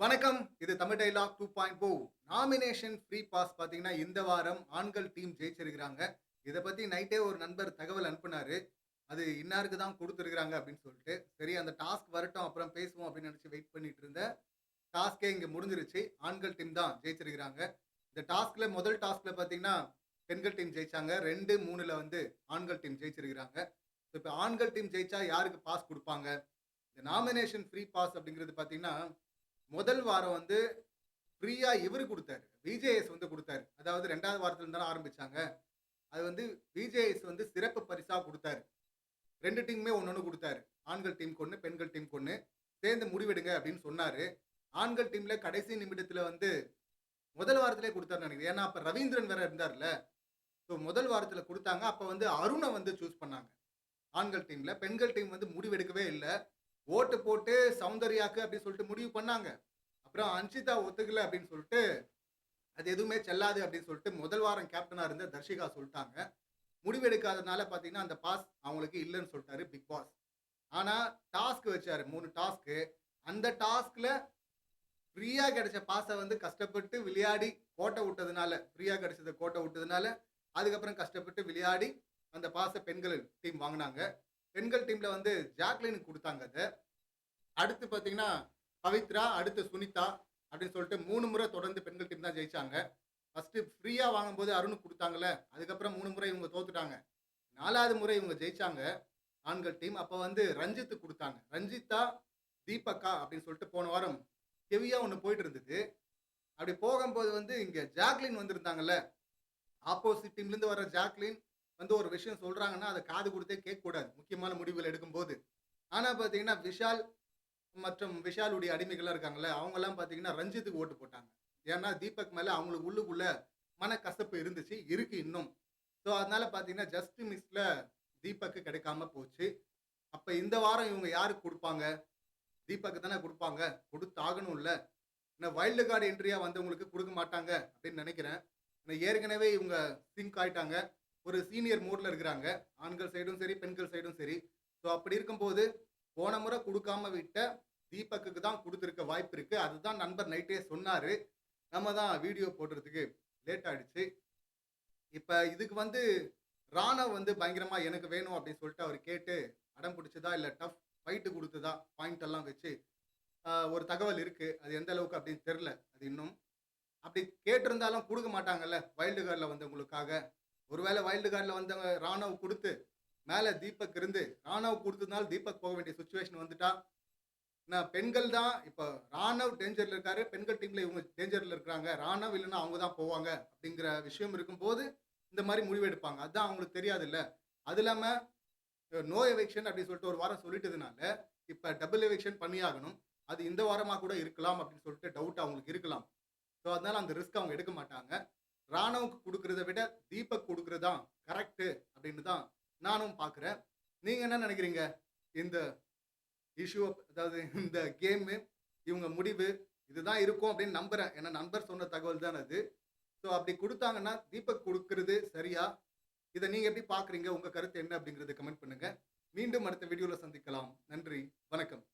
வணக்கம். இது Tamil dialogue 2.0. Nomination free pass பார்த்தீங்கன்னா, இந்த வாரம் ஆண்கள் டீம் ஜெயிச்சிருக்கிறாங்க. இத பத்தி நைட்டே ஒரு நண்பர் தகவல் அனுப்புனாரு. அது இன்னாருக்கு தான் குடுத்துருக்காங்க அப்படின்னு சொல்லிட்டு. சரி அந்த டாஸ்க் வரட்டும் அப்புறம் பேசுவோம் அப்படின்னு நினைச்சு வெயிட் பண்ணிட்டு இருந்தேன். டாஸ்க்கே இங்க முடிஞ்சிருச்சு. ஆண்கள் டீம் தான் ஜெயிச்சிருக்கிறாங்க. இந்த டாஸ்க்ல முதல் டாஸ்க்ல பார்த்தீங்கன்னா, பெண்கள் டீம் ஜெயிச்சாங்க. 2, 3ல வந்து ஆண்கள் டீம் ஜெயிச்சிருக்கிறாங்க. இப்ப ஆண்கள் டீம் ஜெயிச்சா யாருக்கு பாஸ் குடுப்பாங்க? இந்த நாமினேஷன் ஃப்ரீ பாஸ் அப்படிங்கிறது பார்த்தீங்கன்னா, முதல் வாரம் வந்து ஃப்ரீயா இவரு குடுத்தாரு. விஜேஎஸ் வந்து குடுத்தாரு. அதாவது 2வது வாரத்துல இருந்து தானே ஆரம்பிச்சாங்க. அது வந்து விஜேஎஸ் வந்து சிறப்பு பரிசா குடுத்தாரு. 2 டீமுமே ஒண்ணு குடுத்தாரு. ஆண்கள் டீமுக்கு 1, பெண்கள் டீமுக்கு 1. சேர்ந்து முடிவெடுங்க அப்படின்னு சொன்னாரு. ஆண்கள் டீம்ல கடைசி நிமிடத்துல வந்து முதல் வாரத்திலேயே குடுத்தாருன்னு நெனைக்கிறேன். ஏன்னா, அப்ப ரவீந்திரன் வேற இருந்தார்ல. ஸோ முதல் வாரத்துல குடுத்தாங்க. அப்ப வந்து அருண வந்து சூஸ் பண்ணாங்க. ஆண்கள் டீம்ல. பெண்கள் டீம் வந்து முடிவெடுக்கவே இல்ல. ஓட்டு போட்டு சௌந்தர்யாக்கு அப்படின்னு சொல்லிட்டு முடிவு பண்ணாங்க. அப்புறம் அன்ஷிதா ஒத்துக்கல அப்படின்னு சொல்லிட்டு, அது எதுவுமே செல்லாது அப்படின்னு சொல்லிட்டு முதல் வாரம் கேப்டனா இருந்த தர்ஷிகா சொல்ட்டாங்க. முடிவெடுக்காதனால பார்த்தீங்கன்னா, அந்த பாஸ் அவங்களுக்கு இல்லன்னு சொல்ட்டாரு பிக் பாஸ். ஆனா டாஸ்க் வச்சாரு 3 டாஸ்க்கு. அந்த டாஸ்க்ல ஃப்ரீயா கிடைச்ச பாஸ வந்து கஷ்டப்பட்டு விளையாடி கோட்ட விட்டதுனால, ஃப்ரீயா கிடைச்சத கோட்ட விட்டதுனால, அதுக்கப்புறம் கஷ்டப்பட்டு விளையாடி அந்த பாஸ பெண்கள் டீம் வாங்குனாங்க. பெண்கள் டீம்ல வந்து ஜாக்லினுக்கு குடுத்தாங்க அத. அடுத்து பார்த்தீங்கன்னா, பவித்ரா, அடுத்து சுனிதா அப்படின்னு சொல்லிட்டு 3 முறை தொடர்ந்து பெண்கள் டீம் தான் ஜெயிச்சாங்க. ஃபர்ஸ்ட்டு ஃப்ரீயா வாங்கும்போது அருணுக்கு குடுத்தாங்கல்ல, அதுக்கப்புறம் 3 முறை இவங்க தோத்துட்டாங்க. 4வது முறை இவங்க ஜெயிச்சாங்க, ஆண்கள் டீம். அப்ப வந்து ரஞ்சித்துக்கு குடுத்தாங்க. ரஞ்சிதா, தீபக்கா அப்படின்னு சொல்லிட்டு போன வாரம் ஹெவியா ஒண்ணு போயிட்டு இருந்தது. அப்படி போகும்போது வந்து இங்க ஜாக்லின் வந்திருந்தாங்கல்ல, ஆப்போசிட் டீம்லேருந்து வர ஜாக்லின் வந்து ஒரு விஷயம் சொல்றாங்கன்னா, அத காது குடுத்தே கேட்கக்கூடாது. முக்கியமான முடிவுகள் எடுக்கும்போது. ஆனா பார்த்தீங்கன்னா, விஷால் மற்றும் விஷாலுடைய அடிமைகள்லாம் இருக்காங்கல்ல, அவங்கலாம் பார்த்தீங்கன்னா, ரஞ்சித்துக்கு ஓட்டு போட்டாங்க. ஏன்னா, தீபக் மேல அவங்களுக்கு உள்ளுக்குள்ள மனக்கசப்பு இருந்துச்சு. இருக்கு இன்னும். ஸோ, அதனால பார்த்தீங்கன்னா, ஜஸ்ட் மிஸ்ல தீபக்கு கிடைக்காம போச்சு. அப்ப இந்த வாரம் இவங்க யாருக்கு குடுப்பாங்க? தீபக்கு தானே குடுப்பாங்க. குடுத்தாகணும்ல. ஏன்னா வைல்டு கார்டு என்ட்ரியா வந்தவங்களுக்கு குடுக்க மாட்டாங்க அப்படின்னு நெனைக்கிறேன். ஏன்னா ஏற்கனவே இவங்க சிங்க் ஆயிட்டாங்க. ஒரு சீனியர் மோட்ல இருக்கிறாங்க. ஆண்கள் சைடும் சரி, பெண்கள் சைடும் சரி. ஸோ அப்படி இருக்கும்போது, போன முறை குடுக்காம விட்ட தீபக்குக்கு தான் குடுத்திருக்க வாய்ப்பு இருக்கு. அதுதான் நண்பர் நைட்டே சொன்னாரு. நம்ம தான் வீடியோ போடுறதுக்கு லேட் ஆயிடுச்சு. இப்ப இதுக்கு வந்து ராணவ் வந்து பயங்கரமா எனக்கு வேணும் அப்படின்னு சொல்லிட்டு அவரு கேட்டு அடம் பிடிச்சதா, இல்ல டஃப் ஃபைட் குடுத்ததா பாயிண்ட் எல்லாம் வச்சு ஒரு தகவல் இருக்கு. அது எந்த அளவுக்கு அப்படின்னு தெரியல. அது இன்னும். அப்படி கேட்டிருந்தாலும் குடுக்க மாட்டாங்கல்ல. வைல்டு கார்ட்ல வந்தவங்களுக்காக. ஒருவேளை வைல்டு கார்ட்ல வந்தவங்க ராணவ் குடுத்து, மேல தீபக் இருந்து, ராணவ் குடுத்ததுனால தீபக் போக வேண்டிய சிச்சுவேஷன் வந்துட்டா, நான் பெண்கள் தான் இப்ப ராணவ் டேஞ்சர்ல இருக்காரு. பெண்கள் டீம்ல இவங்க டேஞ்சர்ல இருக்கிறாங்க. ராணவ் இல்லன்னா அவங்க தான் போவாங்க. அப்படிங்கிற விஷயம் இருக்கும்போது, இந்த மாரி முடிவு எடுப்பாங்க. அதான் அவங்களுக்கு தெரியாதுல்ல. அது இல்லாம நோ எவிக்ஷன் அப்படின்னு சொல்லிட்டு ஒரு வாரம் சொல்லிட்டதுனால, இப்ப டபுள் எவிக்ஷன் பண்ணியாகணும். அது இந்த வாரமா கூட இருக்கலாம் அப்படின்னு சொல்லிட்டு டவுட் அவங்களுக்கு இருக்கலாம். ஸோ, அதனால அந்த ரிஸ்க் அவங்க எடுக்க மாட்டாங்க. ராணுவுக்கு குடுக்கிறத விட தீபக் குடுக்கிறது தான் கரெக்ட்டு அப்படின்னு தான் நானும் பார்க்கிறேன். நீங்க என்ன நினைக்கிறீங்க? இந்த இஷ்யூ அதாவது இந்த கேமு, இவங்க முடிவு இதுதான் இருக்கும் அப்படின்னு நம்புறேன். ஏன்னா நண்பர் சொன்ன தகவல் தான் அது. ஸோ, அப்படி குடுத்தாங்கன்னா தீபக் குடுக்கிறது சரியா? இத நீங்க எப்படி பார்க்குறீங்க? உங்க கருத்து என்ன அப்படிங்கிறத கமெண்ட் பண்ணுங்க. மீண்டும் அடுத்த வீடியோல சந்திக்கலாம். நன்றி. வணக்கம்.